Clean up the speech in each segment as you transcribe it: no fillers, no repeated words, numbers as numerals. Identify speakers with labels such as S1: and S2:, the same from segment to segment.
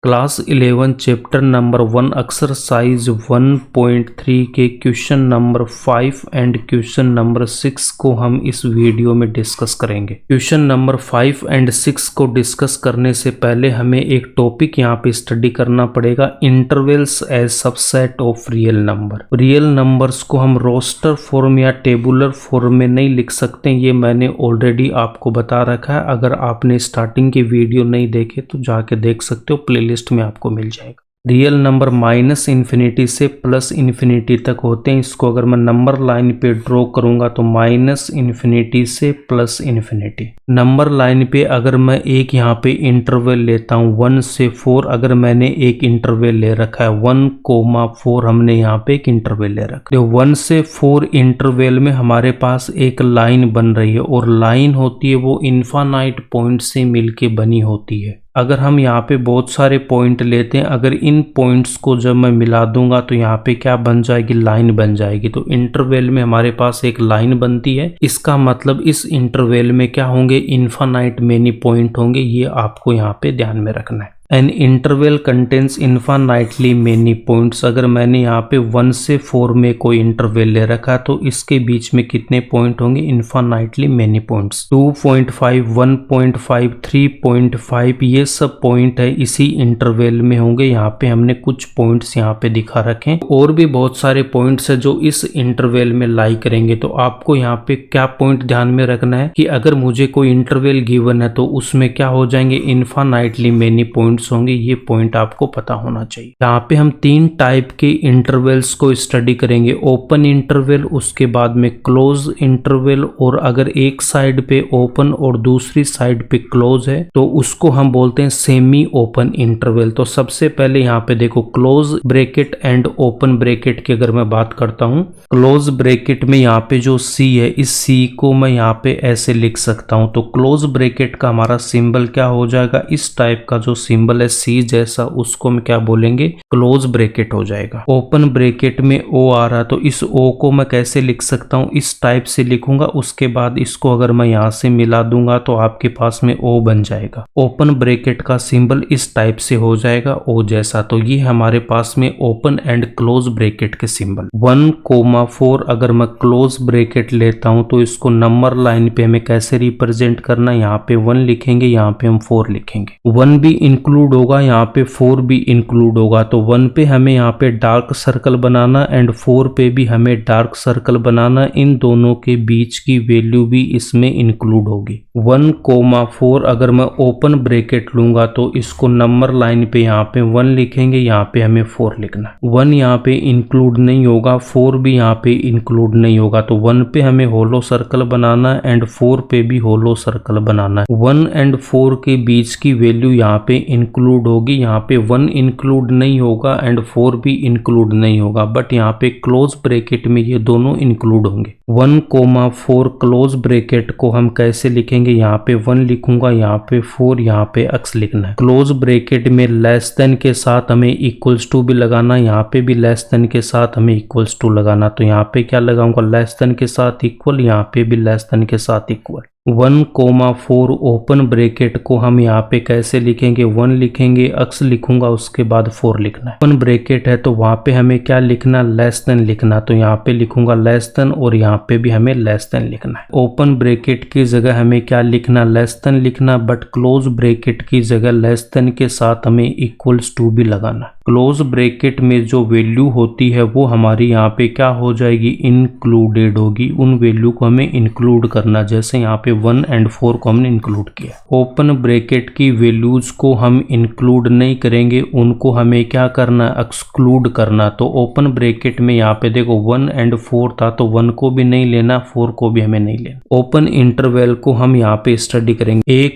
S1: Class 11 chapter number 1 exercise 1.3 के question number 5 and question number 6 को हम इस वीडियो में डिस्कस करेंगे। क्वेश्चन नंबर 5 एंड 6 को डिस्कस करने से पहले हमें एक टॉपिक यहाँ पे स्टडी करना पड़ेगा, intervals as subset of real number. Real numbers को हम रोस्टर फॉर्म या टेबुलर फॉर्म में नहीं लिख सकते, ये मैंने ऑलरेडी आपको बता रखा है। अगर आपने स्टार्टिंग की वीडियो नहीं देखे तो जाके देख सकते हो, लिस्ट में आपको मिल जाएगा। रियल नंबर माइनस इन्फिनिटी से प्लस इन्फिनिटी तक होते हैं। इसको अगर मैं नंबर लाइन पे ड्रॉ करूंगा तो माइनस इन्फिनिटी से प्लस इन्फिनिटी। नंबर लाइन पे अगर मैं एक यहाँ पे इंटरवल लेता हूँ 1 से 4, अगर मैंने एक इंटरवल ले रखा है 1,4 हमने यहाँ पे एक इंटरवल ले रखा है। 1 से 4 इंटरवल में हमारे पास एक लाइन बन रही है और लाइन होती है वो इन्फानाइट पॉइंट से मिलके बनी होती है। अगर हम यहाँ पे बहुत सारे पॉइंट लेते हैं, अगर इन पॉइंट्स को जब मैं मिला दूंगा तो यहाँ पे क्या बन जाएगी, लाइन बन जाएगी। तो इंटरवल में हमारे पास एक लाइन बनती है, इसका मतलब इस इंटरवल में क्या होंगे, इन्फानाइट मेनी पॉइंट होंगे। ये आपको यहाँ पे ध्यान में रखना है। An interval contains infinitely many points. अगर मैंने यहाँ पे 1 से 4 में कोई इंटरवल ले रखा तो इसके बीच में कितने पॉइंट होंगे, इन्फानाइटली मेनी पॉइंट्स। 2.5, 1.5, 3.5 ये सब पॉइंट है इसी इंटरवल में होंगे। यहाँ पे हमने कुछ पॉइंट्स यहाँ पे दिखा रखे हैं, और भी बहुत सारे पॉइंट्स है जो इस इंटरवल में लाई करेंगे। तो आपको यहाँ पे क्या पॉइंट ध्यान में रखना है कि अगर मुझे कोई इंटरवल गिवन है तो उसमें क्या हो जाएंगे, इन्फानाइटली मेनी पॉइंट होंगे। ये पॉइंट आपको पता होना चाहिए। यहाँ पे हम 3 टाइप के इंटरवल्स को स्टडी करेंगे, ओपन इंटरवल, उसके बाद में क्लोज इंटरवल, और अगर एक साइड पे ओपन और दूसरी साइड पे क्लोज है तो उसको हम बोलते हैं सेमी ओपन इंटरवल। तो सबसे पहले यहाँ पे देखो, close bracket and open bracket की अगर मैं बात करता हूँ, क्लोज ब्रैकेट में यहाँ पे जो सी है, इस सी को मैं यहाँ पे ऐसे लिख सकता हूँ। तो क्लोज ब्रैकेट का हमारा सिंबल क्या हो जाएगा, इस टाइप का जो सिंबल है सी जैसा, उसको हम क्या बोलेंगे, क्लोज ब्रैकेट हो जाएगा। ओपन ब्रैकेट में ओ आ रहा, तो इस ओ को मैं कैसे लिख सकता हूँ, इस टाइप से लिखूंगा। उसके बाद इसको अगर मैं यहाँ से मिला दूंगा तो आपके पास में ओ बन जाएगा। ओपन ब्रैकेट का सिंबल इस टाइप से हो जाएगा, ओ जैसा। तो ये हमारे पास में ओपन एंड क्लोज ब्रैकेट के सिंबल। 1,4 अगर मैं क्लोज ब्रैकेट लेता हूं तो इसको नंबर लाइन पे हमें कैसे रिप्रेजेंट करना, यहाँ पे 1 लिखेंगे, यहाँ पे हम 4 लिखेंगे। 1 भी इंक्लूड होगा, यहाँ पे 4 भी इंक्लूड होगा। तो 1 पे हमें यहाँ पे डार्क सर्कल बनाना एंड 4 पे भी हमें डार्क सर्कल बनाना। इन दोनों के बीच की वैल्यू भी इसमें इंक्लूड होगी। 1,4 अगर मैं ओपन ब्रैकेट लूंगा तो इसको नंबर लाइन पे यहाँ पे 1 लिखेंगे, यहाँ पे हमें 4 लिखना है। 1 यहाँ पे इंक्लूड नहीं होगा, 4 भी यहाँ पे इंक्लूड नहीं होगा। तो 1 पे हमें होलो सर्कल बनाना है एंड 4 पे भी होलो सर्कल बनाना है। 1 एंड 4 के बीच की वैल्यू यहाँ पे इंक्लूड होगी। यहाँ पे 1 इंक्लूड नहीं होगा एंड 4 भी इंक्लूड नहीं होगा, बट यहाँ पे क्लोज ब्रैकेट में ये दोनों इंक्लूड होंगे। 1,4 क्लोज ब्रैकेट को हम कैसे लिखेंगे, यहाँ पे 1 लिखूंगा, यहाँ पे 4, यहाँ पे x लिखना है। क्लोज ब्रैकेट में लेस देन के साथ हमें इक्वल्स टू भी लगाना, यहाँ पे भी लेस देन के साथ हमें इक्वल्स टू लगाना। तो यहाँ पे क्या लगाऊंगा, लेस देन के साथ इक्वल, यहाँ पे भी लेस देन के साथ इक्वल। 1,4 ओपन ब्रैकेट को हम यहाँ पे कैसे लिखेंगे, 1 लिखेंगे, x लिखूंगा, उसके बाद 4 लिखना है। ओपन ब्रैकेट है तो वहां पे हमें क्या लिखना, लेस देन लिखना। तो यहाँ पे लिखूंगा लेस देन, और यहाँ पे भी हमें लेस देन लिखना है। ओपन ब्रैकेट की जगह हमें क्या लिखना, लेस देन लिखना, बट क्लोज ब्रैकेट की जगह लेस देन के साथ हमें इक्वल्स टू भी लगाना। क्लोज ब्रैकेट में जो वैल्यू होती है वो हमारी यहाँ पे क्या हो जाएगी, इंक्लूडेड होगी। उन वैल्यू को हमें इंक्लूड करना, जैसे यहाँ पे 1 एंड 4 को हमने इंक्लूड किया। ओपन ब्रैकेट की वैल्यूज को हम इंक्लूड नहीं करेंगे, उनको हमें क्या करना, एक्सक्लूड करना। तो ओपन ब्रैकेट में यहाँ पे देखो 1 एंड 4 था, तो 1 को भी नहीं लेना, 4 को भी हमें नहीं लेना। ओपन इंटरवल को हम यहाँ पे स्टडी करेंगे, a,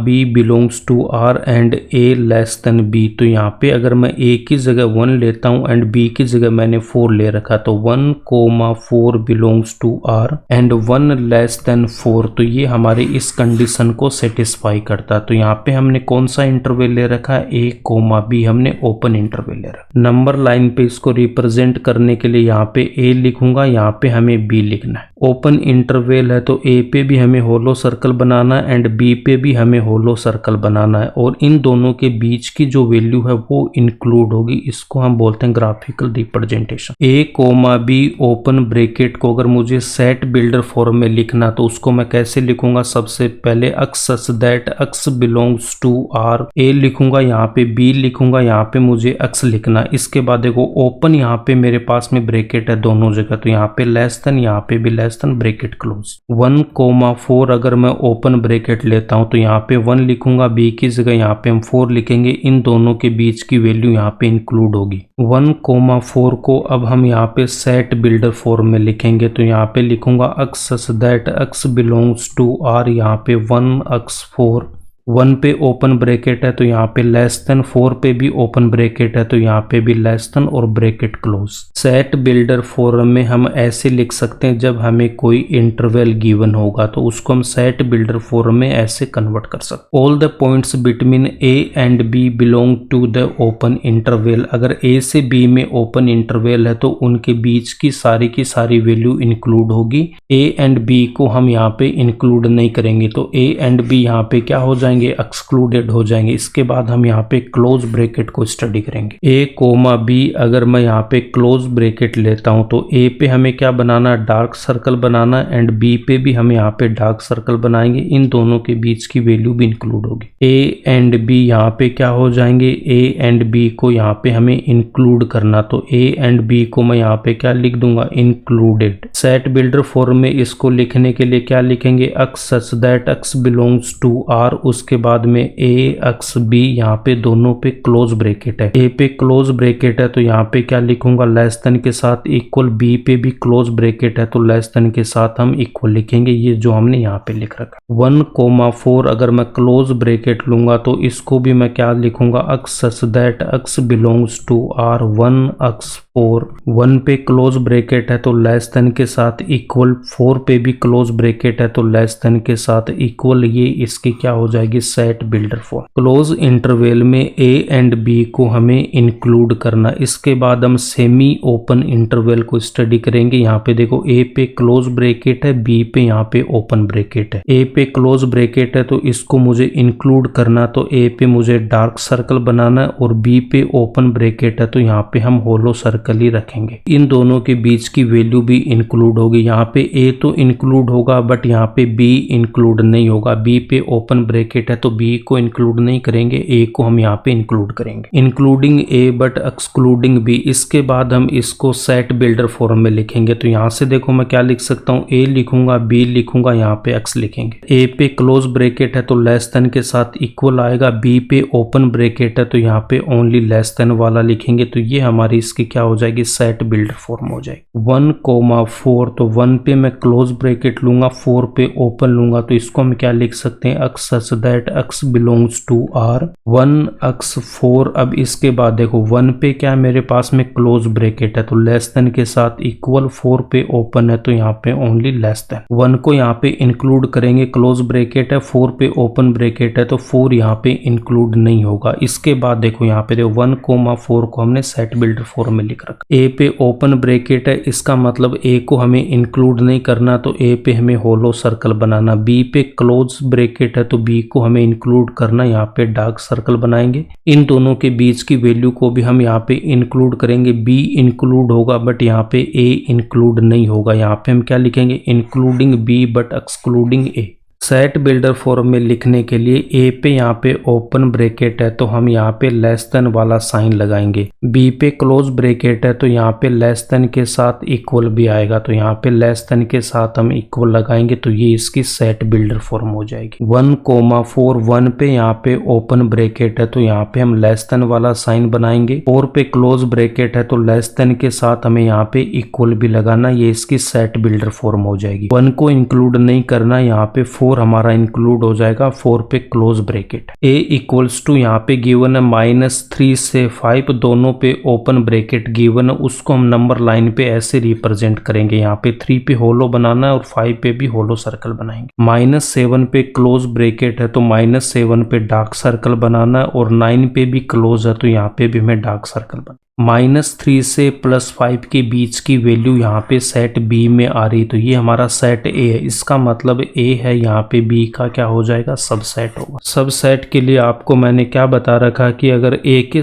S1: b belongs to r and a less than b। तो यहाँ पे अगर मैं a की जगह 1 लेता हूँ एंड b की जगह मैंने 4 ले रखा, तो 1,4 belongs to r and 1 less than 4। तो ये हमारे इस कंडीशन को सेटिस्फाई करता। तो यहाँ पे हमने कौन सा इंटरवल ले रखा है, a, b हमने ओपन इंटरवल ले रखा। नंबर लाइन पे इसको रिप्रेजेंट करने के लिए यहाँ पे a लिखूंगा, यहाँ पे हमें b लिखना है। ओपन इंटरवल है तो ए पे भी हमें होलो सर्कल बनाना है एंड बी पे भी हमें होलो सर्कल बनाना है और इन दोनों के बीच की जो वैल्यू है वो इंक्लूड होगी। इसको हम बोलते हैं graphical representation. A comma B open bracket को अगर मुझे सेट बिल्डर फॉर्म में लिखना तो उसको मैं कैसे लिखूंगा? सबसे पहले x such that x belongs to R, A लिखूंगा, यहाँ पे बी लिखूंगा, यहाँ पे मुझे अक्स लिखना। इसके बाद देखो ओपन यहाँ पे मेरे पास में ब्रैकेट है दोनों जगह, तो यहाँ पे लेस देन, यहाँ पे भी लेस देन, ब्रैकेट क्लोज। 1,4 अगर मैं ओपन ब्रैकेट लेता हूं तो यहाँ पे 1 लिखूंगा, बी की जगह यहाँ पे हम 4 लिखेंगे। इन दोनों के बीच की वैल्यू यहाँ पे इंक्लूड होगी। 1,4 को अब हम यहाँ पे सेट बिल्डर फॉर्म में लिखेंगे, तो यहाँ पे लिखूंगा x such that x belongs to R, यहाँ पे 1 अक्स 4, 1 पे ओपन ब्रैकेट है तो यहाँ पे लेस देन, 4 पे भी ओपन ब्रैकेट है तो यहाँ पे भी लेस देन और bracket close. Set builder form में हम ऐसे लिख सकते हैं जब हमें कोई इंटरवल गिवन होगा तो उसको हम सेट बिल्डर फॉर्म में ऐसे कन्वर्ट कर सकते हैं। All the points between A and B belong to the open interval. अगर ए से बी में ओपन इंटरवल है तो उनके बीच की सारी वैल्यू इंक्लूड होगी। ए एंड बी को हम यहाँ पे इंक्लूड नहीं करेंगे तो ए एंड बी यहाँ पे क्या हो जाएंगे? एक्सक्लूडेड हो जाएंगे। इसके बाद हम यहाँ पे क्लोज ब्रैकेट को स्टडी करेंगे। ए कोमा बी अगर मैं यहाँ पे क्लोज ब्रैकेट लेता हूँ तो ए पे हमें क्या बनाना? डार्क सर्कल बनाना एंड बी पे भी हम यहाँ पे डार्क सर्कल बनाएंगे। इन दोनों के बीच की वैल्यू भी इंक्लूड होगी। ए एंड बी यहाँ पे क्या हो जाएंगे? ए एंड बी को यहाँ पे हमें इंक्लूड करना, तो ए एंड बी को मैं यहाँ पे क्या लिख दूंगा? इंक्लूडेड। सेट बिल्डर फॉर्म में इसको लिखने के लिए क्या लिखेंगे? X such that x belongs to R, उसके बाद में ए अक्स बी, यहाँ पे दोनों पे क्लोज ब्रैकेट है। ए पे क्लोज ब्रैकेट है तो यहाँ पे क्या लिखूंगा? लेस देन के साथ इक्वल। बी पे भी क्लोज ब्रैकेट है तो लेस देन के साथ हम इक्वल लिखेंगे, ये जो हमने यहाँ पे लिख रखा। 1,4 अगर मैं क्लोज ब्रैकेट लूंगा तो इसको भी मैं क्या लिखूंगा? X such that x belongs to R, 1 x 4, 1 पे क्लोज ब्रैकेट है तो लेस देन के साथ इक्वल, 4 पे भी क्लोज ब्रैकेट है तो लेस देन के साथ इक्वल। ये इसकी क्या हो जाएगी? Set builder form. Close interval में ए एंड बी को हमें इंक्लूड करना। इसके बाद हम सेमी ओपन इंटरवल को स्टडी करेंगे। यहाँ पे देखो ए पे क्लोज ब्रैकेट है, बी पे यहाँ पे ओपन ब्रैकेट है। ए पे क्लोज ब्रैकेट है तो इसको मुझे इंक्लूड करना, तो ए पे मुझे डार्क सर्कल बनाना है और बी पे ओपन ब्रैकेट है तो यहाँ पे हम होलो सर्कल ही रखेंगे। इन दोनों के बीच की वैल्यू भी इंक्लूड होगी। यहाँ पे ए तो इंक्लूड होगा बट यहाँ पे बी इंक्लूड नहीं होगा। बी पे ओपन ब्रैकेट है तो बी को इंक्लूड नहीं करेंगे, ए को हम यहाँ पे इंक्लूड करेंगे। Including A but excluding B. इसके बाद हम इसको सेट बिल्डर फॉर्म में लिखेंगे, तो यहाँ से देखो मैं क्या लिख सकता हूँ? ए लिखूंगा, बी लिखूंगा, यहाँ पे एक्स लिखेंगे। ए पे क्लोज ब्रैकेट है तो लेस देन के साथ इक्वल आएगा। बी पे ओपन ब्रैकेट है तो यहाँ पे ओनली लेस देन वाला लिखेंगे, तो ये हमारी इसकी क्या हो जाएगी? सेट बिल्डर फॉर्म हो जाएगी। 1,4 तो 1 पे मैं क्लोज ब्रैकेट लूंगा, 4 पे ओपन लूंगा, तो इसको हम क्या लिख सकते हैं? X such that x belongs to R, 1 x 4। अब इसके बाद देखो 1 पे क्या मेरे पास में क्लोज ब्रैकेट है तो लेस देन के साथ इक्वल, 4 पे ओपन है तो यहाँ पे ओनली लेस देन। 1 को यहाँ पे इंक्लूड करेंगे, क्लोज ब्रैकेट है, 4 पे ओपन ब्रैकेट है तो 4 यहाँ पे इंक्लूड नहीं होगा। इसके बाद देखो यहाँ पे देखो 1,4 को हमने सेट बिल्डर फॉर्म में लिख रखा। ए पे ओपन ब्रैकेट है, इसका मतलब ए को हमें इंक्लूड नहीं करना, तो ए पे हमें होलो सर्कल बनाना। बी पे क्लोज ब्रैकेट है तो बी को हमें इंक्लूड करना, यहाँ पे डार्क सर्कल बनाएंगे। इन दोनों के बीच की वैल्यू को भी हम यहाँ पे इंक्लूड करेंगे। बी इंक्लूड होगा बट यहाँ पे ए इंक्लूड नहीं होगा। यहाँ पे हम क्या लिखेंगे? Including B but excluding A. Set builder form में लिखने के लिए ए पे यहाँ पे ओपन ब्रैकेट है तो हम यहाँ पे लेस देन वाला साइन लगाएंगे। बी पे क्लोज ब्रैकेट है तो यहाँ पे लेस देन के साथ इक्वल भी आएगा, तो यहाँ पे लेस देन के साथ हम इक्वल लगाएंगे, तो ये इसकी सेट बिल्डर फॉर्म हो जाएगी। 1,4 1 पे यहाँ पे ओपन ब्रैकेट है तो यहाँ पे हम लेस देन वाला साइन बनाएंगे। 4 पे क्लोज ब्रैकेट है तो लेस देन के साथ हमें यहाँ पे इक्वल भी लगाना, ये इसकी सेट बिल्डर फॉर्म हो जाएगी। 1 को इंक्लूड नहीं करना, यहाँ पे 4 हमारा इंक्लूड हो जाएगा। 4 पे close bracket. A equals to यहाँ पे गिवन है -3 से 5, दोनों पे ओपन ब्रैकेट गिवन है, उसको हम नंबर लाइन पे ऐसे रिप्रेजेंट करेंगे। यहाँ पे 3 पे होलो बनाना है और 5 पे भी होलो सर्कल बनाएंगे। -7 पे क्लोज ब्रैकेट है तो -7 पे डार्क सर्कल बनाना है और 9 पे भी क्लोज है तो यहाँ पे भी हमें डार्क सर्कल बनाना। -3 से +5 के बीच की वैल्यू यहाँ पे सेट बी में आ रही, तो ये हमारा सेट ए है। इसका मतलब ए है, यहाँ पे बी का क्या हो जाएगा, सबसेट होगा। सबसेट के लिए आपको मैंने क्या बता रखा कि अगर ए के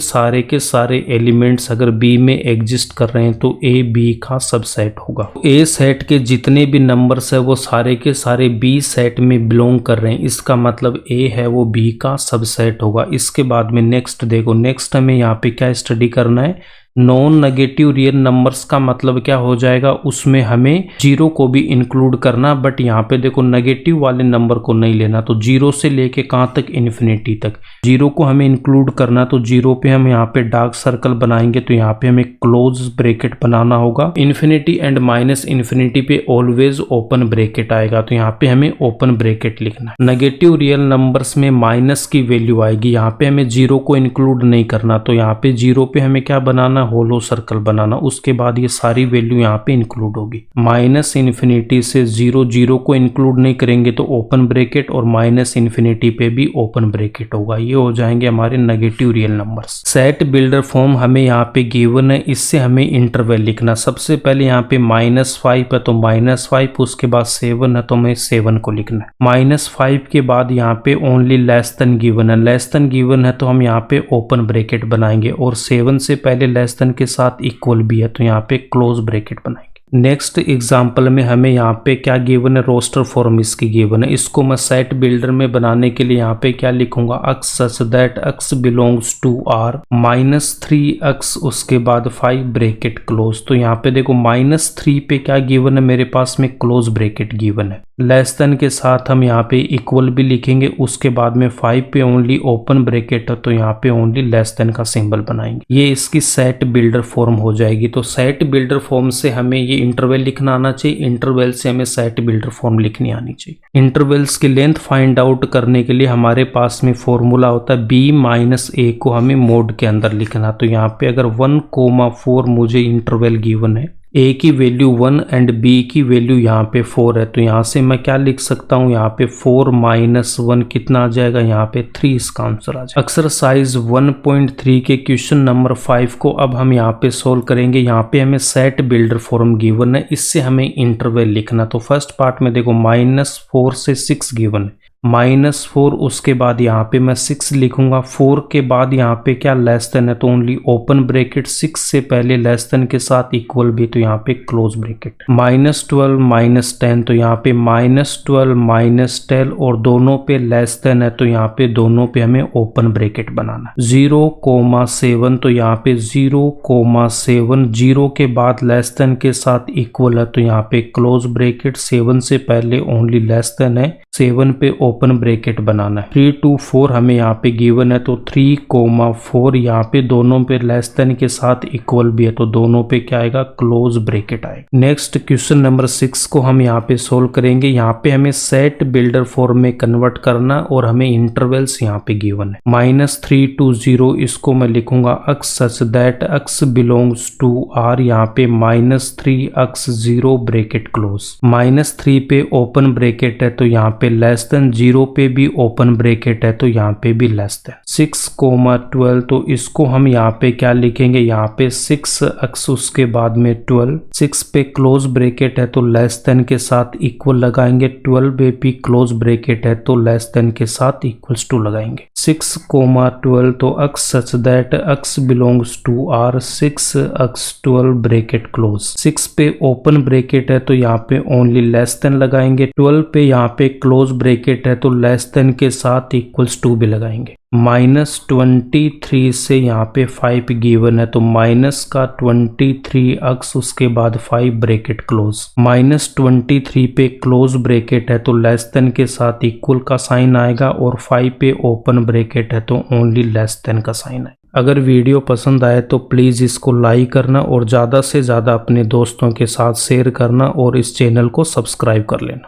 S1: सारे एलिमेंट्स अगर बी में एग्जिस्ट कर रहे हैं तो ए बी का सबसेट होगा। ए सेट के जितने भी नंबर्स है वो सारे के सारे बी सेट में बिलोंग कर रहे हैं, इसका मतलब ए है वो बी का सबसेट होगा। इसके बाद में नेक्स्ट देखो, नेक्स्ट हमें यहाँ पे क्या स्टडी करना है, नॉन नेगेटिव रियल नंबर्स का मतलब क्या हो जाएगा, उसमें हमें जीरो को भी इंक्लूड करना। बट यहाँ पे देखो नेगेटिव वाले नंबर को नहीं लेना, तो जीरो से लेके कहाँ तक, इन्फिनिटी तक। जीरो को हमें इंक्लूड करना, तो जीरो पे हम यहाँ पे डार्क सर्कल बनाएंगे, तो यहाँ पे हमें क्लोज ब्रेकेट बनाना होगा। इन्फिनिटी एंड माइनस इन्फिनिटी पे ऑलवेज ओपन ब्रेकेट आएगा, तो यहाँ पे हमें ओपन ब्रेकेट लिखना है। नेगेटिव रियल नंबर्स में माइनस की वैल्यू आएगी, यहाँ पे हमें जीरो को इंक्लूड नहीं करना, तो यहाँ पे जीरो पे हमें क्या बनाना, होलो सर्कल बनाना। उसके बाद ये सारी वैल्यू यहाँ पे इंक्लूड होगी। माइनस इन्फिनिटी से जीरो, जीरो को इंक्लूड नहीं करेंगे तो ओपन ब्रेकेट, और माइनस इन्फिनिटी पे भी ओपन ब्रेकेट होगा। ये हो जाएंगे हमारे negative real numbers. Set builder form हमें यहाँ पे गिवन है, इससे हमें इंटरवल लिखना। सबसे पहले यहाँ पे -5 है तो -5, उसके बाद 7 है तो हमें 7 को लिखना है। -5 के बाद यहाँ पे ओनली लेस देन गिवन है, लेस देन गिवन है तो हम यहाँ पे ओपन ब्रेकेट बनाएंगे, और 7 से पहले लेस देन के साथ इक्वल भी है तो यहाँ पे क्लोज ब्रैकेट बनाएंगे। नेक्स्ट एग्जांपल में हमें यहाँ पे क्या गिवन है, रोस्टर फॉर्म इसकी गिवन है। इसको मैं सेट बिल्डर में बनाने के लिए यहाँ पे क्या लिखूंगा, x such that x belongs to R -3 x, उसके बाद 5 ब्रैकेट क्लोज। तो यहाँ पे देखो -3 पे क्या गिवन है मेरे पास में, क्लोज ब्रैकेट गिवन है। लेस देन के साथ हम यहाँ पे इक्वल भी लिखेंगे, उसके बाद में 5 पे ओनली ओपन ब्रैकेट है तो यहाँ पे ओनली लेस देन का सिंबल बनाएंगे। ये इसकी सेट बिल्डर फॉर्म हो जाएगी। तो सेट बिल्डर फॉर्म से हमें ये इंटरवल लिखना आना चाहिए, इंटरवल से हमें सेट बिल्डर फॉर्म लिखनी आनी चाहिए। इंटरवल्स की लेंथ फाइंड आउट करने के लिए हमारे पास में फॉर्मूला होता है b-a को हमें मोड के अंदर लिखना। तो यहाँ पे अगर 1,4 मुझे इंटरवल गिवन है, a की वैल्यू 1 एंड b की वैल्यू यहाँ पे 4 है, तो यहाँ से मैं क्या लिख सकता हूँ, यहाँ पे 4 - 1 कितना आ जाएगा, यहाँ पे 3 इसका आंसर आ जाएगा। एक्सरसाइज 1.3 के क्वेश्चन नंबर 5 को अब हम यहाँ पे सोल्व करेंगे। यहाँ पे हमें सेट बिल्डर फॉर्म गिवन है, इससे हमें इंटरवल लिखना। तो फर्स्ट पार्ट में देखो -4 से 6 गिवन है, -4 उसके बाद यहाँ पे मैं 6 लिखूंगा। 4 के बाद यहाँ पे क्या लेस देन है तो ओनली ओपन ब्रैकेट, 6 से पहले लेस देन के साथ इक्वल भी तो यहाँ पे क्लोज ब्रैकेट। -12 -10 तो यहाँ पे -12 -10 और दोनों पे लेस देन है तो यहाँ पे दोनों पे हमें ओपन ब्रैकेट बनाना। 0,7 तो यहाँ पे 0,7, 0 के बाद लेस देन के साथ इक्वल है तो यहाँ पे क्लोज ब्रैकेट। 7 से पहले ओनली लेस देन है, 7 पे ओपन ब्रैकेट बनाना है। 3 to 4 हमें यहाँ पे गिवन है तो 3,4 यहाँ पे दोनों पे लेस देन के साथ इक्वल भी है तो दोनों पे क्या आएगा, क्लोज ब्रैकेट आएगा। नेक्स्ट क्वेश्चन नंबर 6 को हम यहाँ पे सोल्व करेंगे। यहाँ पे हमें सेट बिल्डर फॉर्म में कन्वर्ट करना और हमें इंटरवल्स यहाँ पे गिवन है। -3 to 0 इसको मैं लिखूंगा x such that x belongs to R, यहाँ पे -3 अक्स 0 ब्रैकेट क्लोज। -3 पे ओपन ब्रैकेट है तो यहाँ पे लेस देन, 0 पे भी ओपन ब्रैकेट है तो यहाँ पे भी लेस देन। 6,12 तो इसको हम यहाँ पे क्या लिखेंगे, यहाँ पे 6 अक्स उसके बाद में 12, 6 पे क्लोज ब्रैकेट है तो लेस देन के साथ इक्वल लगाएंगे। 12 पे भी क्लोज ब्रैकेट है तो लेस देन के साथ इक्वल्स टू लगाएंगे। 6,12 तो x such that x belongs to R, 6 x 12 bracket close. 6 पे ओपन ब्रैकेट है तो यहाँ पे ओनली लेस देन लगाएंगे। 12 पे यहाँ पे क्लोज ब्रैकेट है तो लेस देन के साथ इक्वल्स टू भी लगाएंगे। -23 से यहाँ पे 5 गिवन है तो माइनस का 23 अक्स उसके बाद 5 ब्रैकेट क्लोज। -23 पे क्लोज ब्रैकेट है तो लेस देन के साथ इक्वल का साइन आएगा और 5 पे ओपन ब्रैकेट है तो ओनली लेस देन का साइन है। अगर वीडियो पसंद आए तो प्लीज़ इसको लाइक करना और ज़्यादा से ज़्यादा अपने दोस्तों के साथ शेयर करना और इस चैनल को सब्सक्राइब कर लेना।